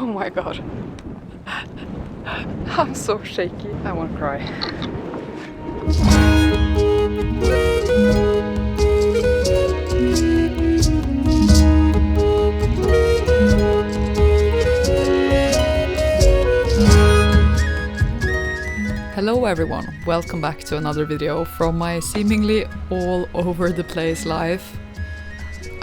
Oh my god. I'm so shaky. I want to cry. Hello everyone, welcome back to another video from my seemingly all over the place life.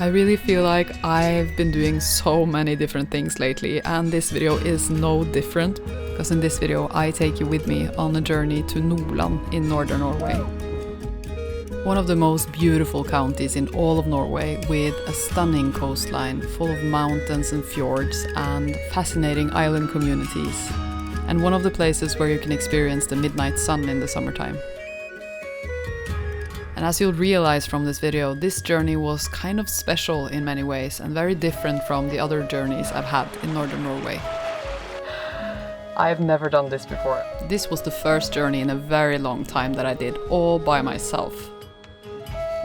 I really feel like I've been doing so many different things lately, and this video is no different, because in this video I take you with me on a journey to Nordland in northern Norway. One of the most beautiful counties in all of Norway, with a stunning coastline full of mountains and fjords and fascinating island communities. And one of the places where you can experience the midnight sun in the summertime. And as you'll realize from this video, this journey was kind of special in many ways and very different from the other journeys I've had in northern Norway. I've never done this before. This was the first journey in a very long time that I did all by myself.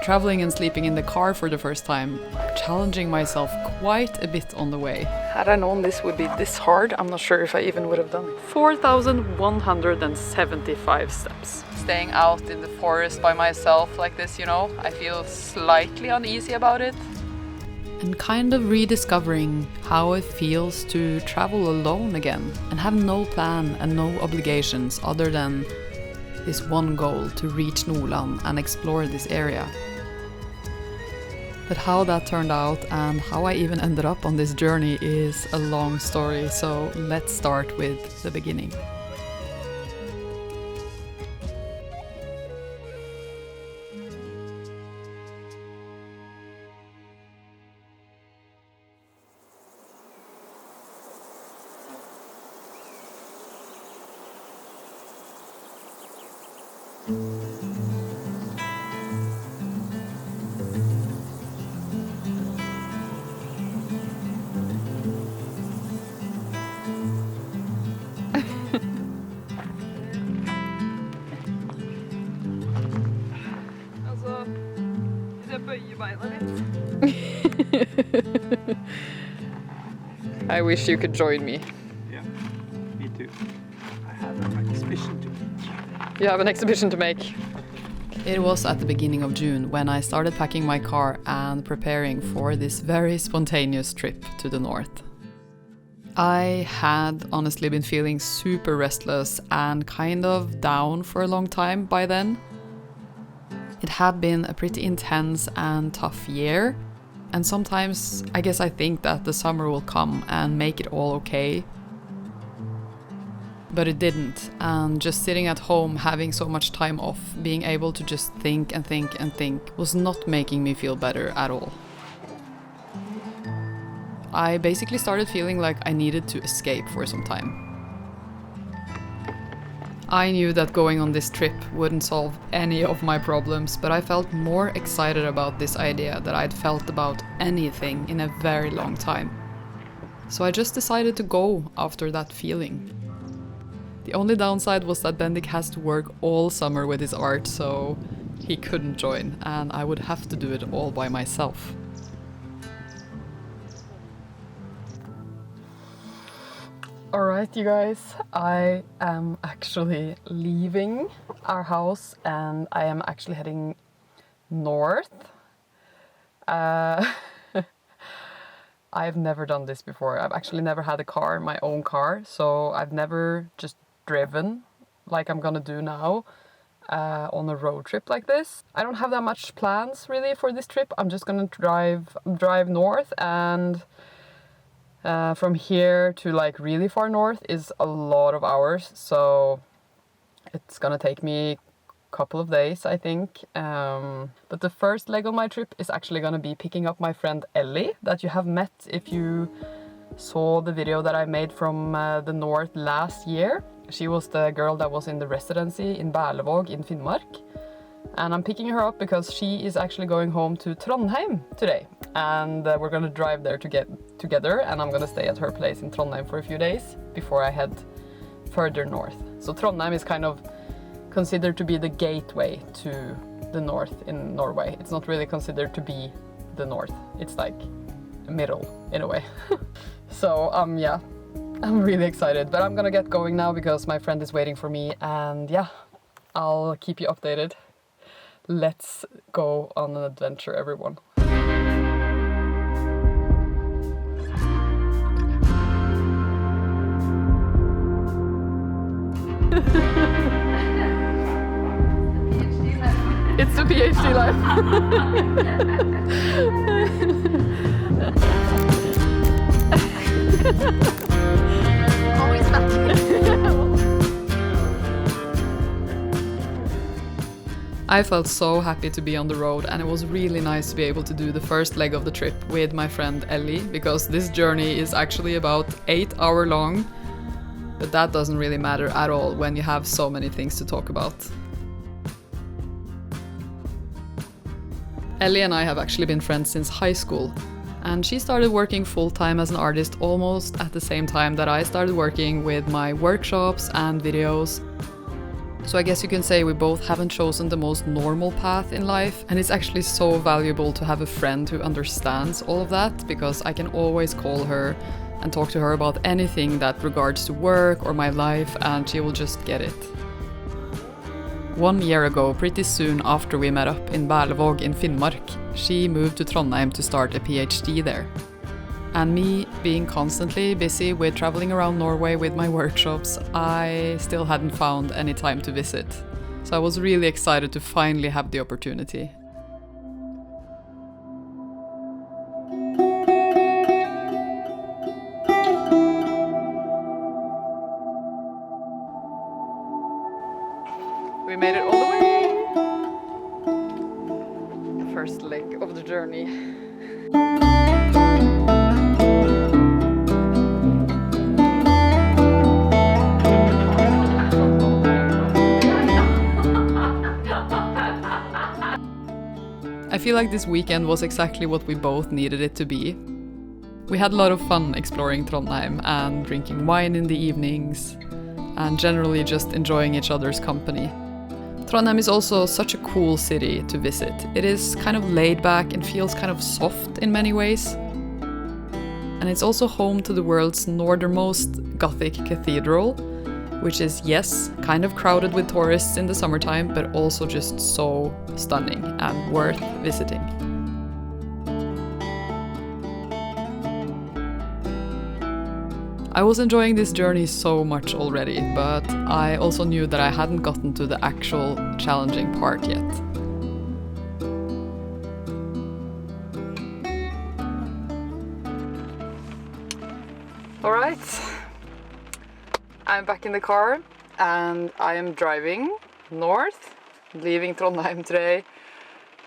Traveling and sleeping in the car for the first time, challenging myself quite a bit on the way. Had I known this would be this hard, I'm not sure if I even would have done it. 4,175 steps. Staying out in the forest by myself like this, you know, I feel slightly uneasy about it. And kind of rediscovering how it feels to travel alone again and have no plan and no obligations other than this one goal to reach Nordland and explore this area. But how that turned out and how I even ended up on this journey is a long story, so let's start with the beginning. I wish you could join me. Yeah, me too. I have an exhibition to make. You have an exhibition to make. It was at the beginning of June when I started packing my car and preparing for this very spontaneous trip to the north. I had honestly been feeling super restless and kind of down for a long time by then. It had been a pretty intense and tough year, and sometimes I guess I think that the summer will come and make it all okay. But it didn't, and just sitting at home having so much time off, being able to just think and think and think was not making me feel better at all. I basically started feeling like I needed to escape for some time. I knew that going on this trip wouldn't solve any of my problems, but I felt more excited about this idea that I'd felt about anything in a very long time. So I just decided to go after that feeling. The only downside was that Bendik has to work all summer with his art, so he couldn't join, and I would have to do it all by myself. Alright, you guys, I am actually leaving our house and I am actually heading north. I've never done this before. I've actually never had a car, my own car, so I've never just driven like I'm gonna do now on a road trip like this. I don't have that much plans really for this trip. I'm just gonna drive north, and from here to like really far north is a lot of hours, so it's gonna take me a couple of days, I think. But the first leg of my trip is actually gonna be picking up my friend Ellie, that you have met if you saw the video that I made from the north last year. She was the girl that was in the residency in Berlevåg in Finnmark. And I'm picking her up because she is actually going home to Trondheim today. And we're gonna drive there together, and I'm gonna stay at her place in Trondheim for a few days before I head further north. So Trondheim is kind of considered to be the gateway to the north in Norway. It's not really considered to be the north. It's like middle in a way. So yeah, I'm really excited, but I'm gonna get going now because my friend is waiting for me, and yeah, I'll keep you updated. Let's go on an adventure, everyone. It's the PhD life. Always back. I felt so happy to be on the road, and it was really nice to be able to do the first leg of the trip with my friend Ellie, because this journey is actually about 8 hours long, but that doesn't really matter at all when you have so many things to talk about. Ellie and I have actually been friends since high school, and she started working full-time as an artist almost at the same time that I started working with my workshops and videos. So I guess you can say we both haven't chosen the most normal path in life, and it's actually so valuable to have a friend who understands all of that, because I can always call her and talk to her about anything that regards to work or my life, and she will just get it. 1 year ago, pretty soon after we met up in Berlevåg in Finnmark, she moved to Trondheim to start a PhD there. And me being constantly busy with traveling around Norway with my workshops, I still hadn't found any time to visit. So I was really excited to finally have the opportunity. We made it all the way! The first leg of the journey. I feel like this weekend was exactly what we both needed it to be. We had a lot of fun exploring Trondheim and drinking wine in the evenings, and generally just enjoying each other's company. Trondheim is also such a cool city to visit. It is kind of laid back and feels kind of soft in many ways. And it's also home to the world's northernmost Gothic cathedral, which is, yes, kind of crowded with tourists in the summertime, but also just so stunning and worth visiting. I was enjoying this journey so much already, but I also knew that I hadn't gotten to the actual challenging part yet. All right. I'm back in the car and I am driving north, leaving Trondheim today.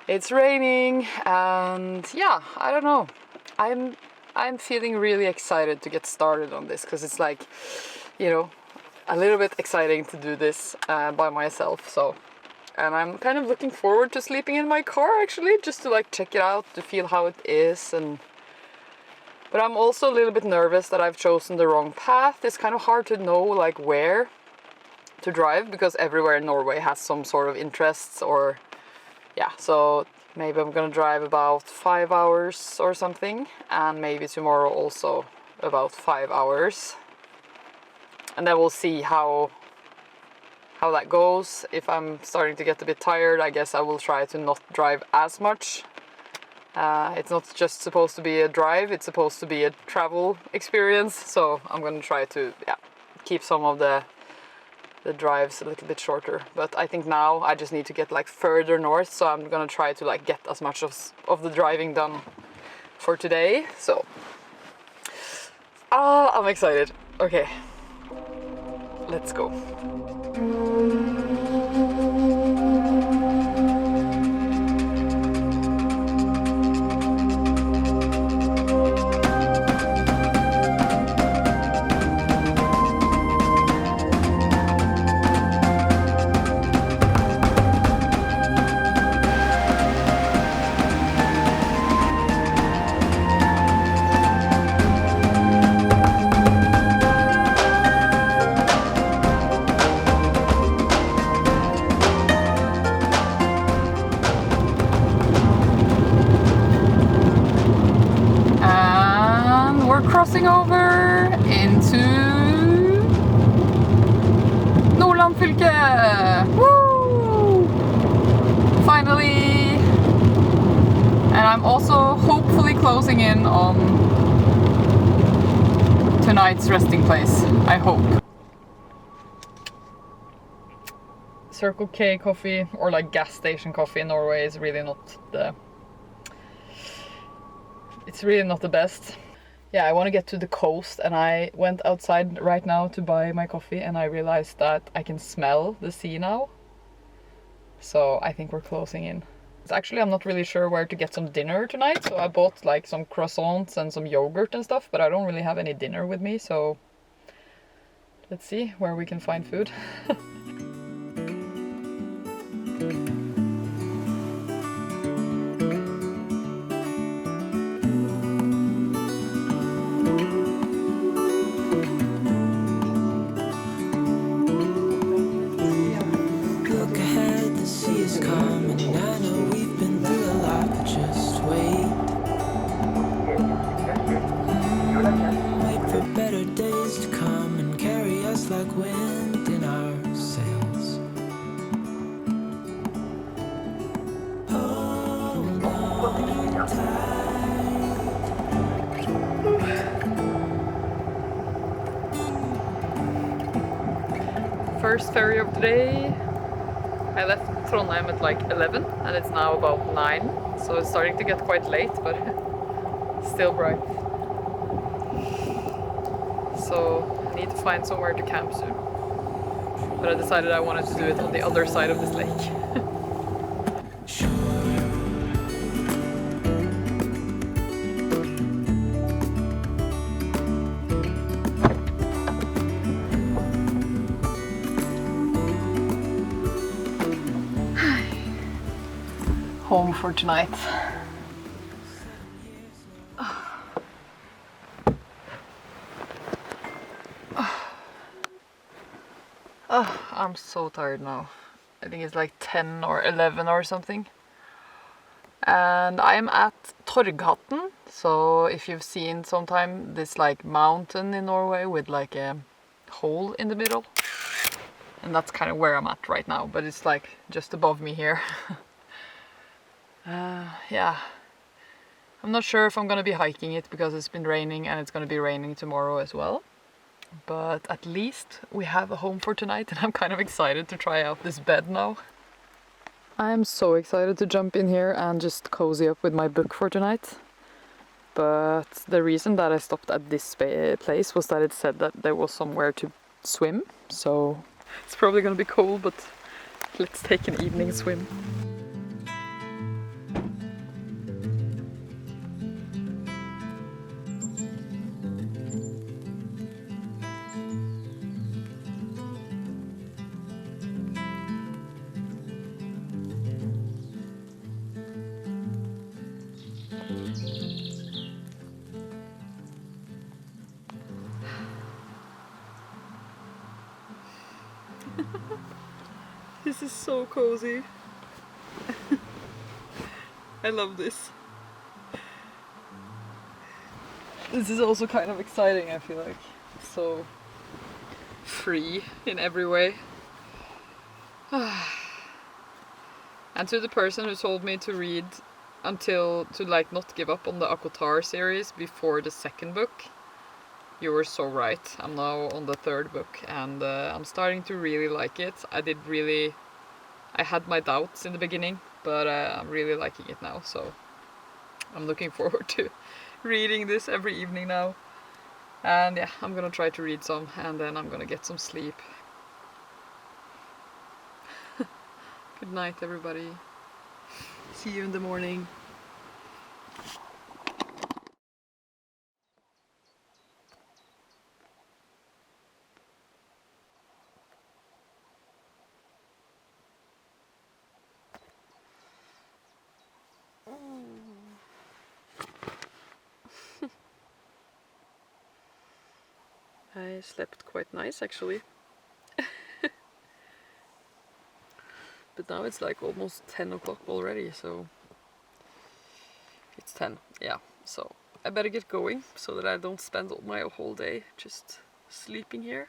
It's raining and yeah, I don't know. I'm feeling really excited to get started on this, because it's like, you know, a little bit exciting to do this by myself. So, and I'm kind of looking forward to sleeping in my car actually, just to like check it out, to feel how it is. But I'm also a little bit nervous that I've chosen the wrong path. It's kind of hard to know like where to drive, because everywhere in Norway has some sort of interests, or yeah, so maybe I'm gonna drive about 5 hours or something, and maybe tomorrow also about 5 hours. And then we'll see how that goes. If I'm starting to get a bit tired, I guess I will try to not drive as much. It's not just supposed to be a drive, it's supposed to be a travel experience, so I'm gonna try to keep some of the drives a little bit shorter. But I think now I just need to get like further north, so I'm gonna try to like get as much of the driving done for today. So I'm excited. Okay, let's go. here into Nordland fylke. Woo! Finally! And I'm also hopefully closing in on tonight's resting place, I hope. Circle K coffee, or like gas station coffee in Norway, is really not the... It's really not the best. Yeah, I want to get to the coast, and I went outside right now to buy my coffee, and I realized that I can smell the sea now. So I think we're closing in. Actually, I'm not really sure where to get some dinner tonight, so I bought like some croissants and some yogurt and stuff, but I don't really have any dinner with me, so let's see where we can find food. First ferry of the day. I left Trondheim at like 11 and it's now about 9, so it's starting to get quite late, but still bright. So I need to find somewhere to camp soon. But I decided I wanted to do it on the other side of this lake. Home for tonight. I'm so tired now. I think it's like 10 or 11 or something. And I'm at Torghatten. So if you've seen sometime this like mountain in Norway with like a hole in the middle. And that's kind of where I'm at right now, but it's like just above me here. Yeah, I'm not sure if I'm gonna be hiking it because it's been raining and it's gonna be raining tomorrow as well. But at least we have a home for tonight and I'm kind of excited to try out this bed now. I'm so excited to jump in here and just cozy up with my book for tonight. But the reason that I stopped at this place was that it said that there was somewhere to swim. So it's probably gonna be cold, but let's take an evening swim. This is so cozy. I love this. This is also kind of exciting, I feel like. So free in every way. And to the person who told me to read to like not give up on the Akotar series before the second book, you were so right. I'm now on the third book and I'm starting to really like it. I had my doubts in the beginning, but I'm really liking it now, so I'm looking forward to reading this every evening now. And yeah, I'm gonna try to read some and then I'm gonna get some sleep. Good night, everybody. See you in the morning. I slept quite nice actually. But now it's like almost 10 o'clock already, so it's 10, yeah. So I better get going so that I don't spend my whole day just sleeping here.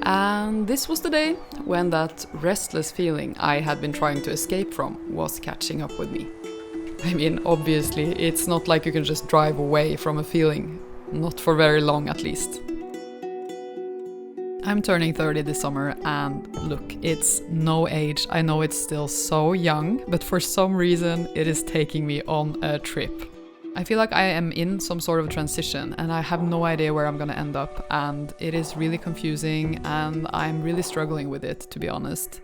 And this was the day when that restless feeling I had been trying to escape from was catching up with me. I mean, obviously, it's not like you can just drive away from a feeling, not for very long at least. I'm turning 30 this summer, and look, it's no age. I know it's still so young, but for some reason it is taking me on a trip. I feel like I am in some sort of transition and I have no idea where I'm gonna end up, and it is really confusing and I'm really struggling with it, to be honest.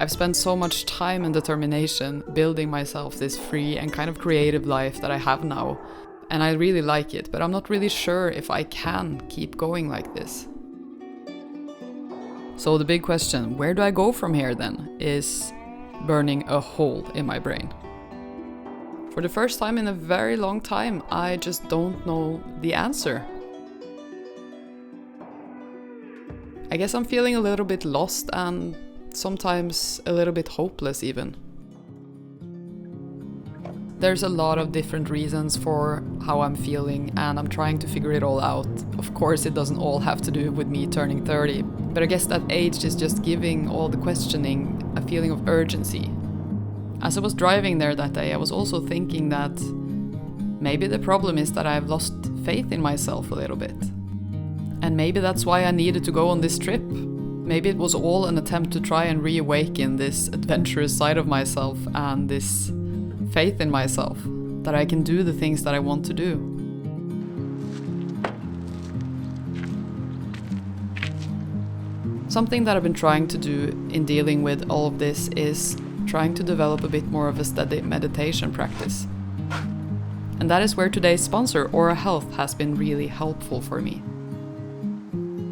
I've spent so much time and determination building myself this free and kind of creative life that I have now, and I really like it, but I'm not really sure if I can keep going like this. So the big question, where do I go from here then, is burning a hole in my brain. For the first time in a very long time, I just don't know the answer. I guess I'm feeling a little bit lost and sometimes a little bit hopeless even. There's a lot of different reasons for how I'm feeling and I'm trying to figure it all out. Of course, it doesn't all have to do with me turning 30, but I guess that age is just giving all the questioning a feeling of urgency. As I was driving there that day, I was also thinking that maybe the problem is that I've lost faith in myself a little bit. And maybe that's why I needed to go on this trip. Maybe it was all an attempt to try and reawaken this adventurous side of myself and this faith in myself, that I can do the things that I want to do. Something that I've been trying to do in dealing with all of this is trying to develop a bit more of a steady meditation practice. And that is where today's sponsor, Aura Health, has been really helpful for me.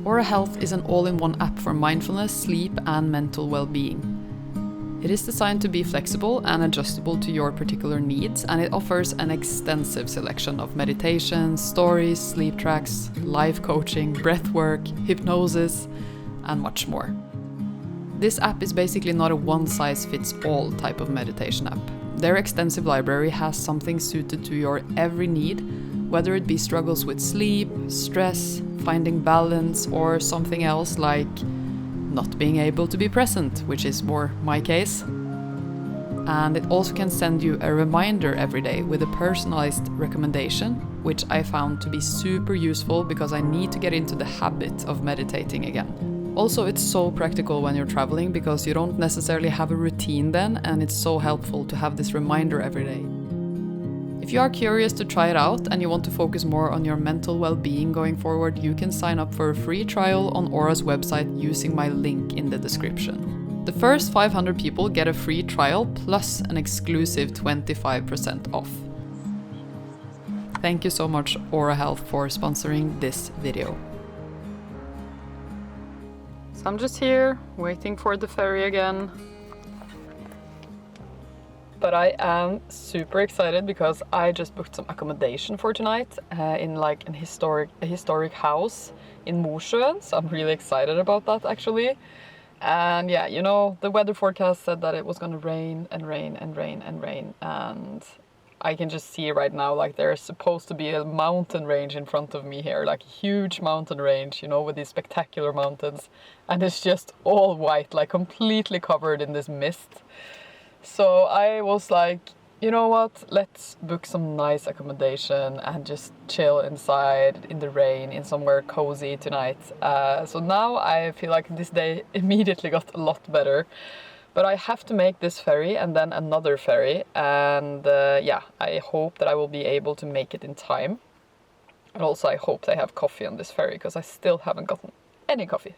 Aura Health is an all-in-one app for mindfulness, sleep and mental well-being. It is designed to be flexible and adjustable to your particular needs, and it offers an extensive selection of meditations, stories, sleep tracks, life coaching, breathwork, hypnosis, and much more. This app is basically not a one-size-fits-all type of meditation app. Their extensive library has something suited to your every need, whether it be struggles with sleep, stress, finding balance, or something else like not being able to be present, which is more my case. And it also can send you a reminder every day with a personalized recommendation, which I found to be super useful because I need to get into the habit of meditating again. Also, it's so practical when you're traveling because you don't necessarily have a routine then, and it's so helpful to have this reminder every day. If you are curious to try it out and you want to focus more on your mental well-being going forward, you can sign up for a free trial on Aura's website using my link in the description. The first 500 people get a free trial plus an exclusive 25% off. Thank you so much, Aura Health, for sponsoring this video. So I'm just here waiting for the ferry again. But I am super excited because I just booked some accommodation for tonight in like a historic house in Mosjøen. So I'm really excited about that actually. And yeah, you know, the weather forecast said that it was gonna rain and rain and rain and rain. And I can just see right now, like there's supposed to be a mountain range in front of me here, like a huge mountain range, you know, with these spectacular mountains. And it's just all white, like completely covered in this mist. So I was like, you know what, let's book some nice accommodation and just chill inside in the rain in somewhere cozy tonight. So now I feel like this day immediately got a lot better. But I have to make this ferry and then another ferry. And yeah, I hope that I will be able to make it in time. And also I hope they have coffee on this ferry because I still haven't gotten any coffee.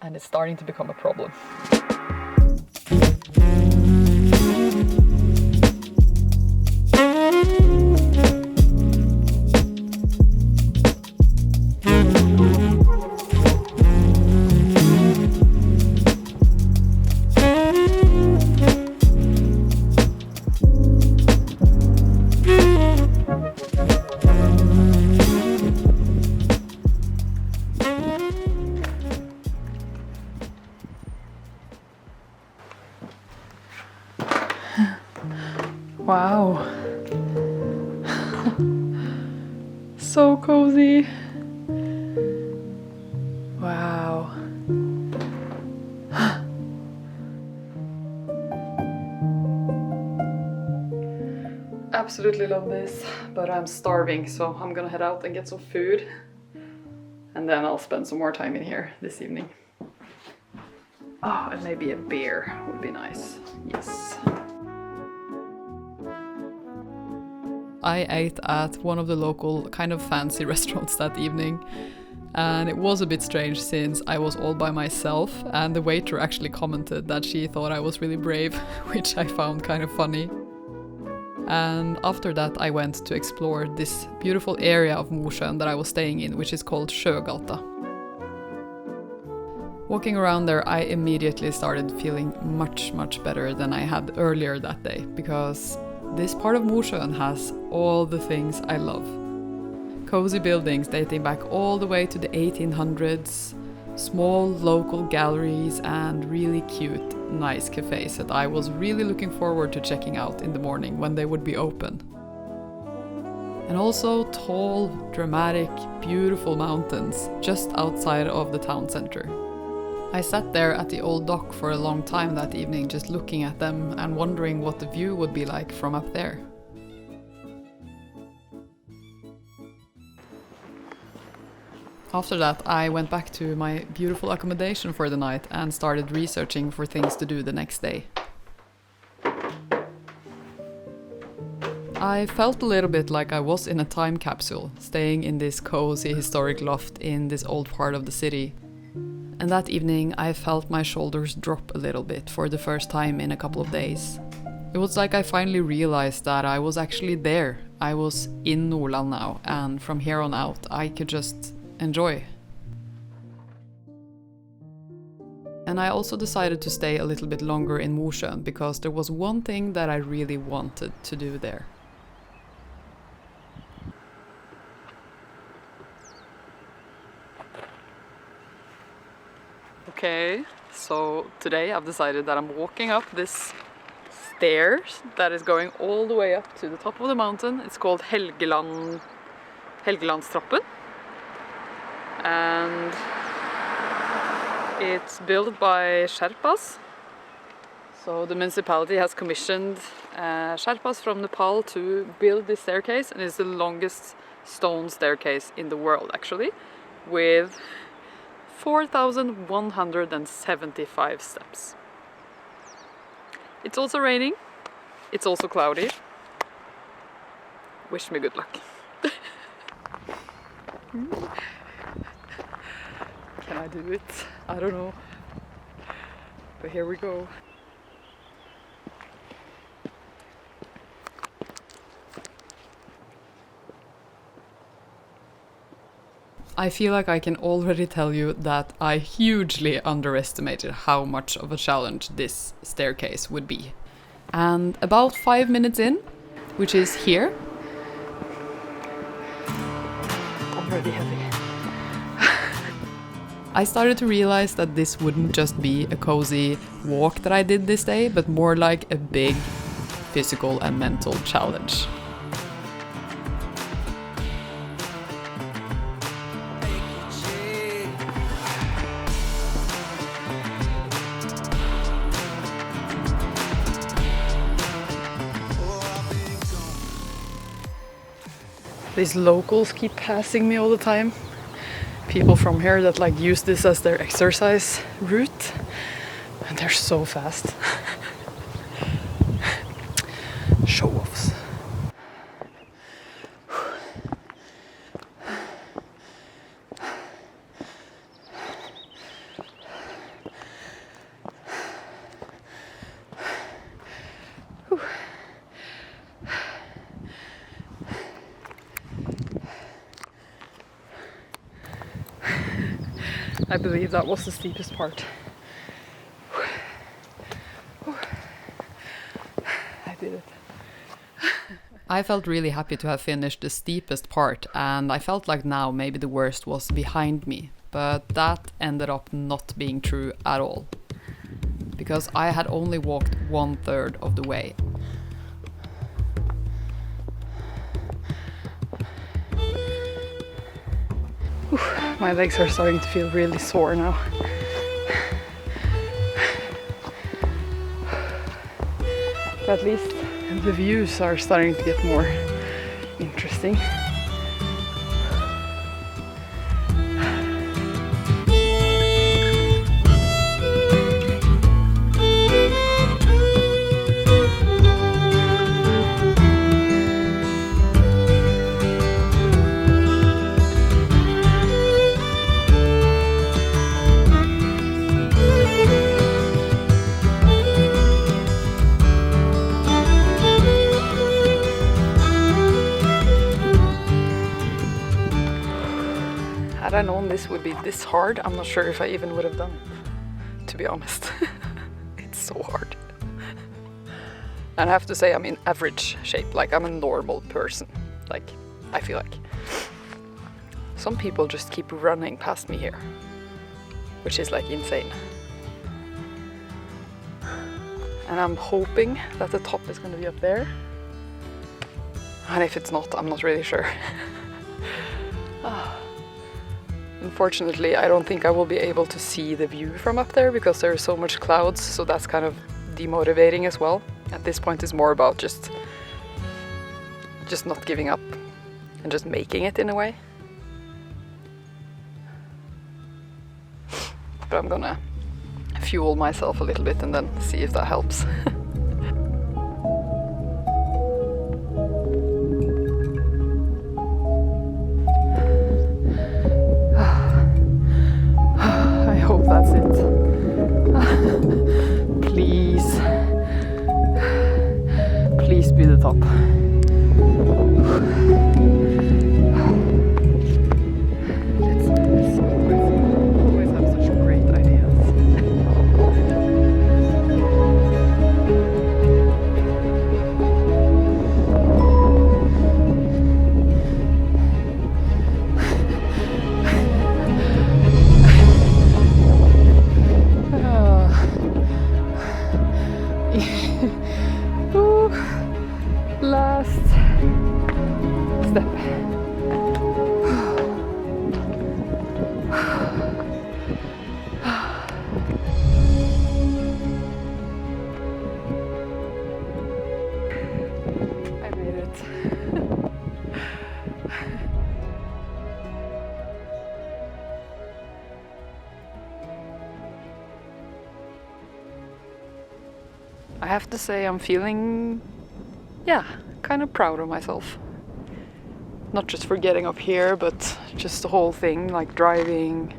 And it's starting to become a problem. Wow. So cozy. Wow. Absolutely love this, but I'm starving, so I'm gonna head out and get some food. And then I'll spend some more time in here this evening. Oh, and maybe a beer would be nice. Yes. I ate at one of the local kind of fancy restaurants that evening. And it was a bit strange since I was all by myself, and the waiter actually commented that she thought I was really brave, which I found kind of funny. And after that I went to explore this beautiful area of Mosjøen that I was staying in, which is called Sjøgata. Walking around there, I immediately started feeling much better than I had earlier that day, because this part of Mosjøen has all the things I love. Cozy buildings dating back all the way to the 1800s, small local galleries, and really cute, nice cafes that I was really looking forward to checking out in the morning when they would be open. And also tall, dramatic, beautiful mountains just outside of the town center. I sat there at the old dock for a long time that evening, just looking at them and wondering what the view would be like from up there. After that, I went back to my beautiful accommodation for the night and started researching for things to do the next day. I felt a little bit like I was in a time capsule, staying in this cozy historic loft in this old part of the city. And that evening I felt my shoulders drop a little bit for the first time in a couple of days. It was like I finally realized that I was actually there. I was in Nordland now, and from here on out I could just enjoy. And I also decided to stay a little bit longer in Mosjøen because there was one thing that I really wanted to do there. Okay, so today I've decided that I'm walking up this stairs that is going all the way up to the top of the mountain. It's called Helgelandstrappa. And it's built by Sherpas. So the municipality has commissioned Sherpas from Nepal to build this staircase, and it's the longest stone staircase in the world actually, with 4,175 steps. It's also raining, it's also cloudy. Wish me good luck. Can I do it? I don't know. But here we go. I feel like I can already tell you that I hugely underestimated how much of a challenge this staircase would be. And about 5 minutes in, which is here, already heavy. I started to realize that this wouldn't just be a cozy walk that I did this day, but more like a big physical and mental challenge. These locals keep passing me all the time. People from here that like use this as their exercise route, and they're so fast. Show-offs. I believe that was the steepest part. I did it. I felt really happy to have finished the steepest part, and I felt like now maybe the worst was behind me. But that ended up not being true at all, because I had only walked 1/3 of the way. My legs are starting to feel really sore now. But at least the views are starting to get more interesting. Had I known this would be this hard, I'm not sure if I even would have done it, to be honest. It's so hard. And I have to say I'm in average shape, like I'm a normal person, like I feel like. Some people just keep running past me here, which is like insane. And I'm hoping that the top is going to be up there. And if it's not, I'm not really sure. Unfortunately, I don't think I will be able to see the view from up there because there is so much clouds, so that's kind of demotivating as well. At this point it's more about just not giving up and just making it in a way. But I'm gonna fuel myself a little bit and then see if that helps. That's it. Please. Please be the top. Let's always have such great ideas. Last step. I made it. I have to say I'm feeling, yeah, kind of proud of myself. Not just for getting up here, but just the whole thing, like driving,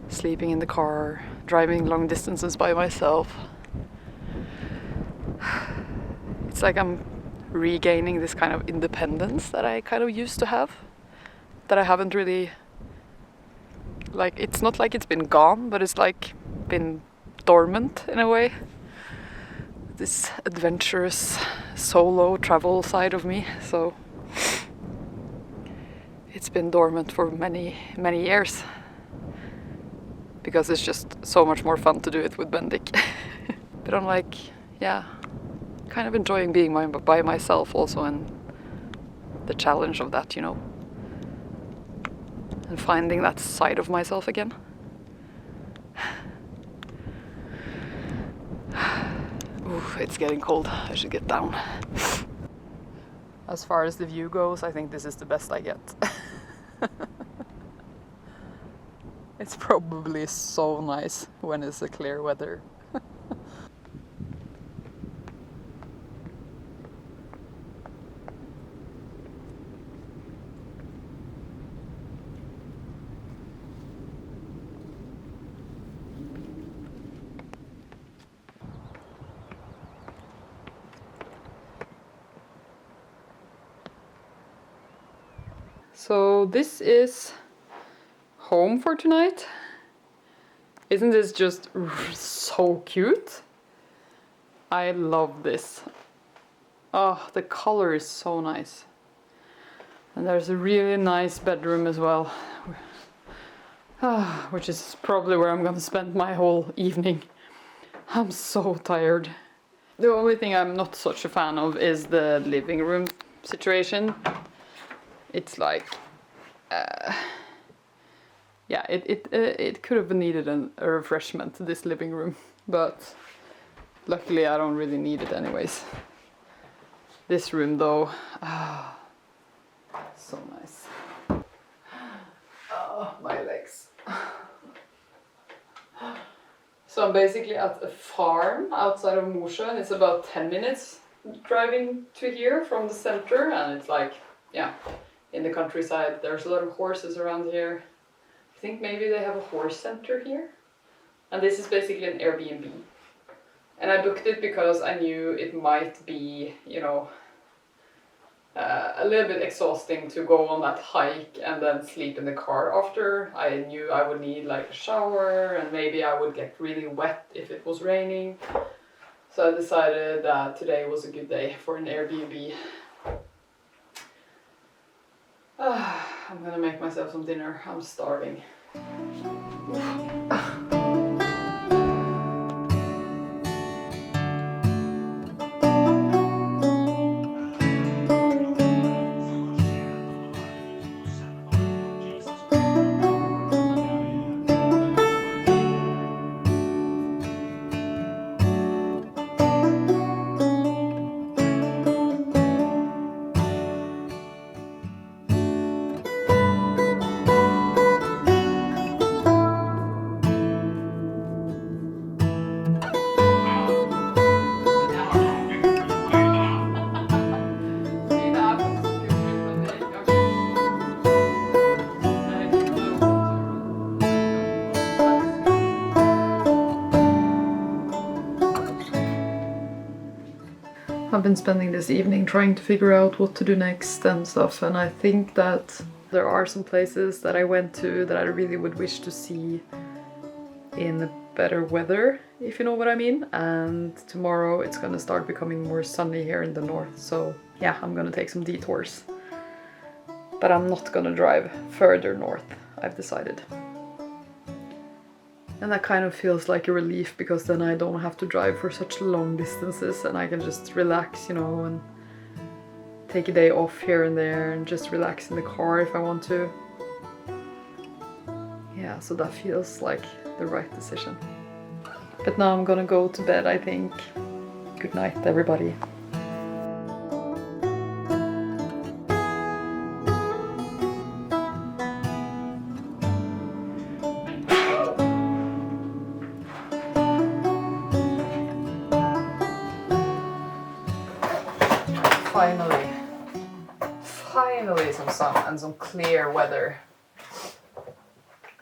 sleeping in the car, driving long distances by myself. It's like I'm regaining this kind of independence that I kind of used to have, that I haven't really, like, it's not like it's been gone, but it's like been dormant in a way. This adventurous solo travel side of me, so it's been dormant for many years because it's just so much more fun to do it with Bendik. But I'm like, yeah, kind of enjoying being by myself also, and the challenge of that, you know, and finding that side of myself again. Ooh, it's getting cold. I should get down. As far as the view goes, I think this is the best I get. It's probably so nice when it's a clear weather. So this is home for tonight. Isn't this just so cute? I love this. Oh, the color is so nice. And there's a really nice bedroom as well, which is probably where I'm gonna spend my whole evening. I'm so tired. The only thing I'm not such a fan of is the living room situation. It's like yeah, it could have needed a refreshment, this living room, but luckily I don't really need it anyways. This room though, so nice. Oh, my legs. So I'm basically at a farm outside of Mosjøen. It's about 10 minutes driving to here from the center, and it's like, yeah, in the countryside. There's a lot of horses around here. I think maybe they have a horse center here. And this is basically an Airbnb. And I booked it because I knew it might be, you know, a little bit exhausting to go on that hike and then sleep in the car after. I knew I would need like a shower and maybe I would get really wet if it was raining. So I decided that today was a good day for an Airbnb. I'm gonna make myself some dinner. I'm starving. I've been spending this evening trying to figure out what to do next and stuff, and I think that there are some places that I went to that I really would wish to see in better weather, if you know what I mean. And tomorrow it's gonna start becoming more sunny here in the north, so yeah, I'm gonna take some detours. But I'm not gonna drive further north, I've decided. And that kind of feels like a relief, because then I don't have to drive for such long distances and I can just relax, you know, and take a day off here and there and just relax in the car if I want to. Yeah, so that feels like the right decision. But now I'm gonna go to bed, I think. Good night, everybody. Finally some sun and some clear weather.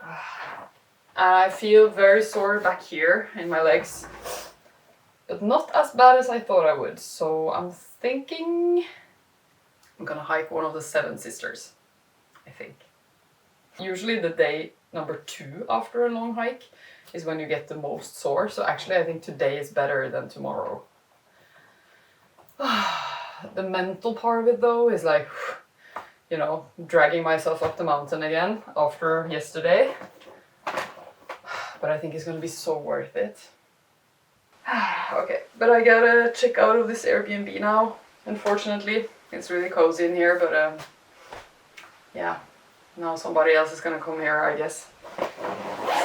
And I feel very sore back here in my legs, but not as bad as I thought I would. So I'm thinking I'm gonna hike one of the Seven Sisters, I think. Usually the day number 2 after a long hike is when you get the most sore. So actually I think today is better than tomorrow. The mental part of it though is like, you know, dragging myself up the mountain again after yesterday. But I think it's gonna be so worth it. Okay, but I gotta check out of this Airbnb now, unfortunately. It's really cozy in here, but yeah, now somebody else is gonna come here, I guess.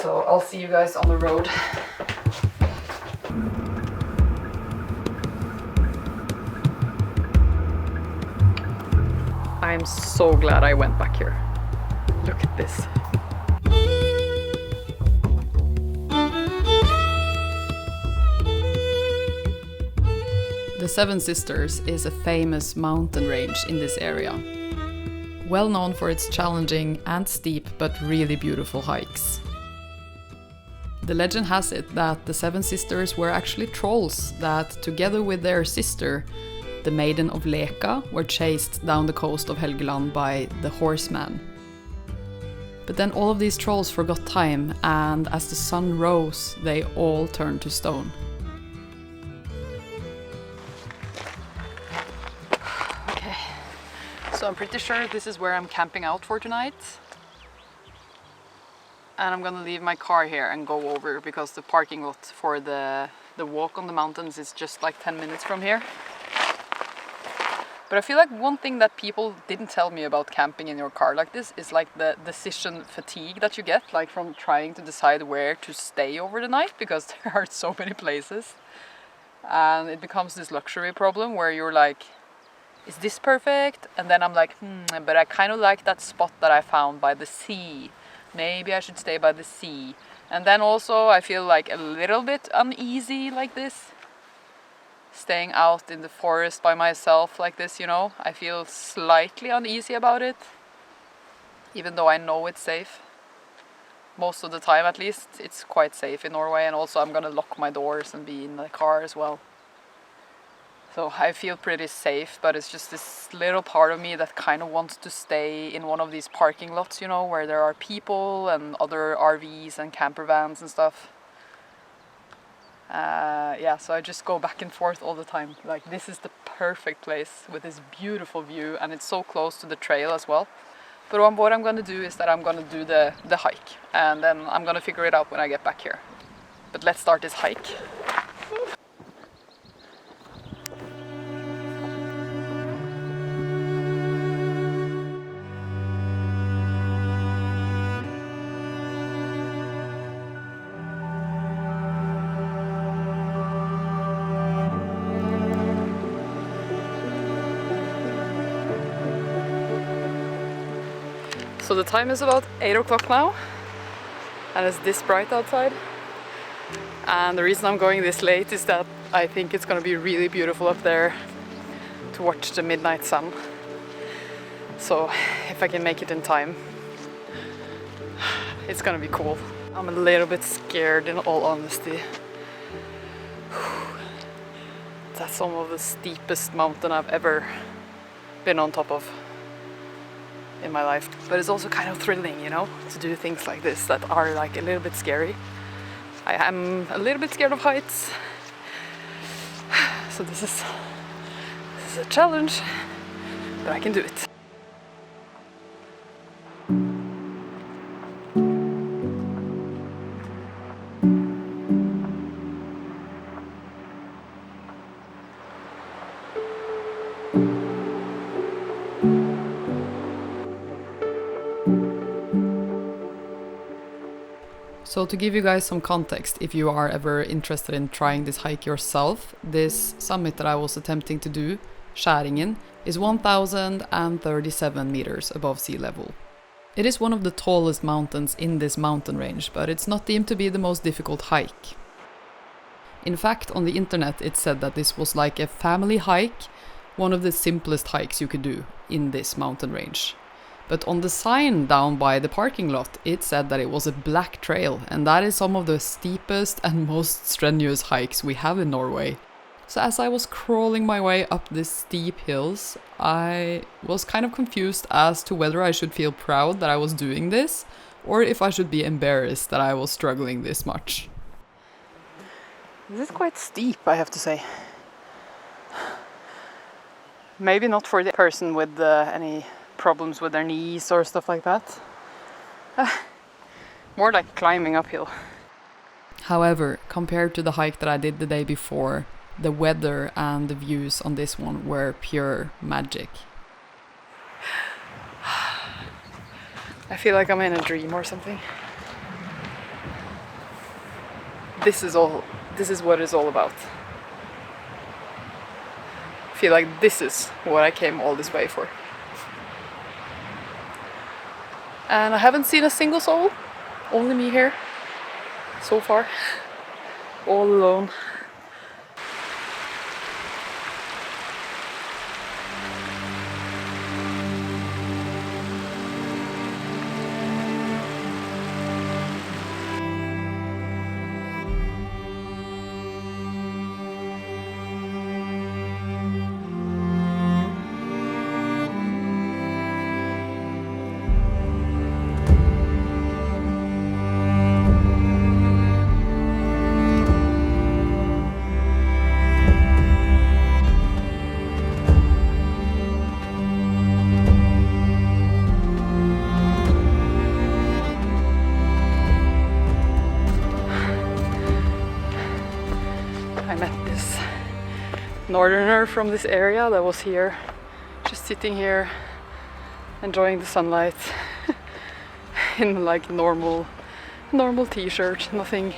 So I'll see you guys on the road. I'm so glad I went back here. Look at this. The Seven Sisters is a famous mountain range in this area. Well known for its challenging and steep but really beautiful hikes. The legend has it that the Seven Sisters were actually trolls that, together with their sister, the Maiden of Leka, were chased down the coast of Helgeland by the Horseman. But then all of these trolls forgot time, and as the sun rose, they all turned to stone. Okay, so I'm pretty sure this is where I'm camping out for tonight. And I'm gonna leave my car here and go over, because the parking lot for the walk on the mountains is just like 10 minutes from here. But I feel like one thing that people didn't tell me about camping in your car like this is like the decision fatigue that you get, like from trying to decide where to stay over the night, because there are so many places. And it becomes this luxury problem where you're like, is this perfect? And then I'm like, but I kind of like that spot that I found by the sea. Maybe I should stay by the sea. And then also I feel like a little bit uneasy like this. Staying out in the forest by myself like this, you know. I feel slightly uneasy about it. Even though I know it's safe. Most of the time at least, it's quite safe in Norway. And also I'm gonna lock my doors and be in the car as well. So I feel pretty safe, but it's just this little part of me that kind of wants to stay in one of these parking lots, you know, where there are people and other RVs and camper vans and stuff. Yeah, so I just go back and forth all the time. Like, this is the perfect place with this beautiful view, and it's so close to the trail as well. But what I'm gonna do is that I'm gonna do the hike, and then I'm gonna figure it out when I get back here. But let's start this hike. So the time is about 8 o'clock now, and it's this bright outside. And the reason I'm going this late is that I think it's gonna be really beautiful up there to watch the midnight sun. So if I can make it in time, it's gonna be cool. I'm a little bit scared in all honesty. That's some of the steepest mountain I've ever been on top of in my life. But it's also kind of thrilling, you know, to do things like this that are like a little bit scary. I am a little bit scared of heights. So this is a challenge, but I can do it. So to give you guys some context, if you are ever interested in trying this hike yourself, this summit that I was attempting to do, Skjæringen, is 1,037 meters above sea level. It is one of the tallest mountains in this mountain range, but it's not deemed to be the most difficult hike. In fact, on the internet it said that this was like a family hike, one of the simplest hikes you could do in this mountain range. But on the sign down by the parking lot, it said that it was a black trail, and that is some of the steepest and most strenuous hikes we have in Norway. So as I was crawling my way up these steep hills, I was kind of confused as to whether I should feel proud that I was doing this, or if I should be embarrassed that I was struggling this much. This is quite steep, I have to say. Maybe not for the person with any problems with their knees or stuff like that. More like climbing uphill. However, compared to the hike that I did the day before, the weather and the views on this one were pure magic. I feel like I'm in a dream or something. This is what it's all about. I feel like this is what I came all this way for. And I haven't seen a single soul, only me here, so far, all alone. Northerner from this area that was here Just sitting here, enjoying the sunlight in like normal t-shirt, nothing,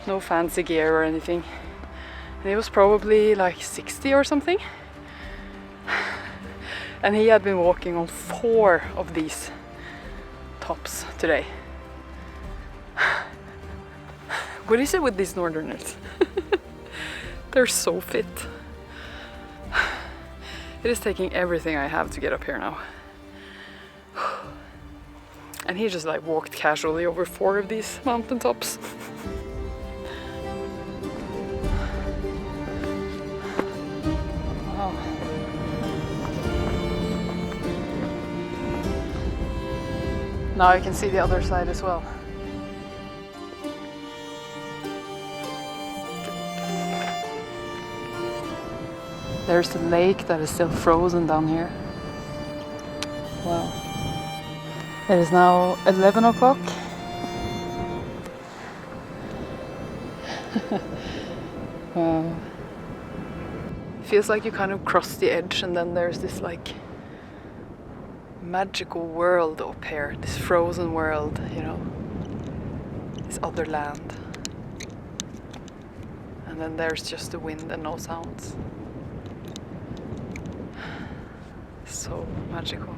no fancy gear or anything. And he was probably like 60 or something. And he had been walking on 4 of these tops today. What is it with these northerners? They're so fit. It is taking everything I have to get up here now. And he just like walked casually over 4 of these mountain tops. Wow. Now I can see the other side as well. There's the lake that is still frozen down here. Wow. It is now 11 o'clock. Wow. Feels like you kind of cross the edge and then there's this like magical world up here. This frozen world, you know. This other land. And then there's just the wind and no sounds. So magical.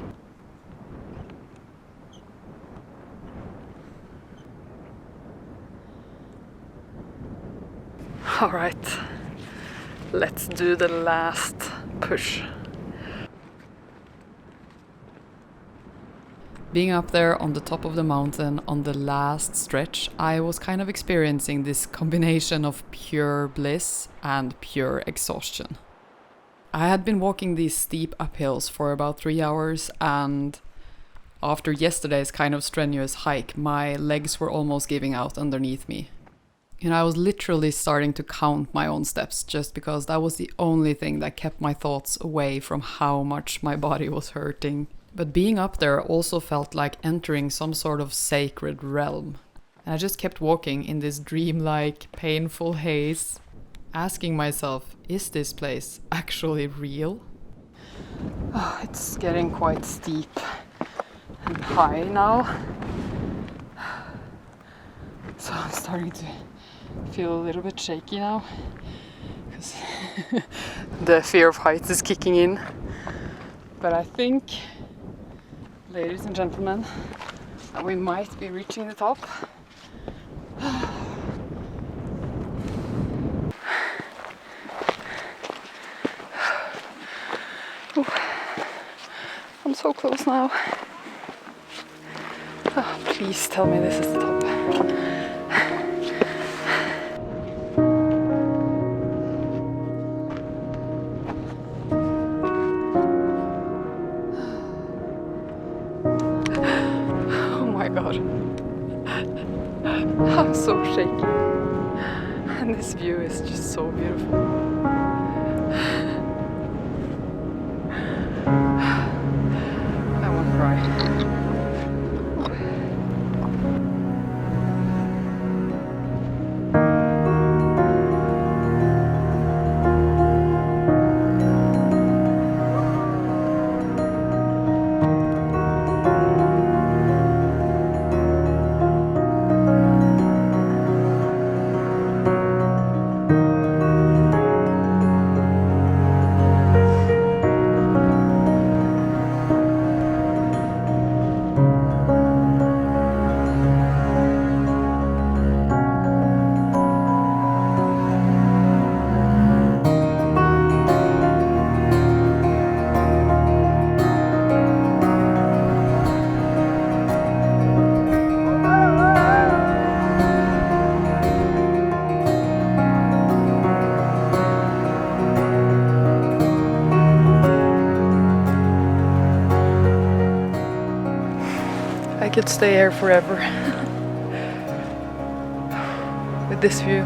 All right, let's do the last push. Being up there on the top of the mountain on the last stretch, I was kind of experiencing this combination of pure bliss and pure exhaustion. I had been walking these steep uphills for about 3 hours, and after yesterday's kind of strenuous hike, my legs were almost giving out underneath me. You know, I was literally starting to count my own steps just because that was the only thing that kept my thoughts away from how much my body was hurting. But being up there also felt like entering some sort of sacred realm. And I just kept walking in this dreamlike, painful haze, asking myself, is this place actually real? Oh, it's getting quite steep and high now. So I'm starting to feel a little bit shaky now because the fear of heights is kicking in. But I think, ladies and gentlemen, that we might be reaching the top. Ooh, I'm so close now. Oh, please tell me this is the top. Oh my god. I'm so shaky. And this view is just so beautiful. I want to cry. I could stay here forever with this view.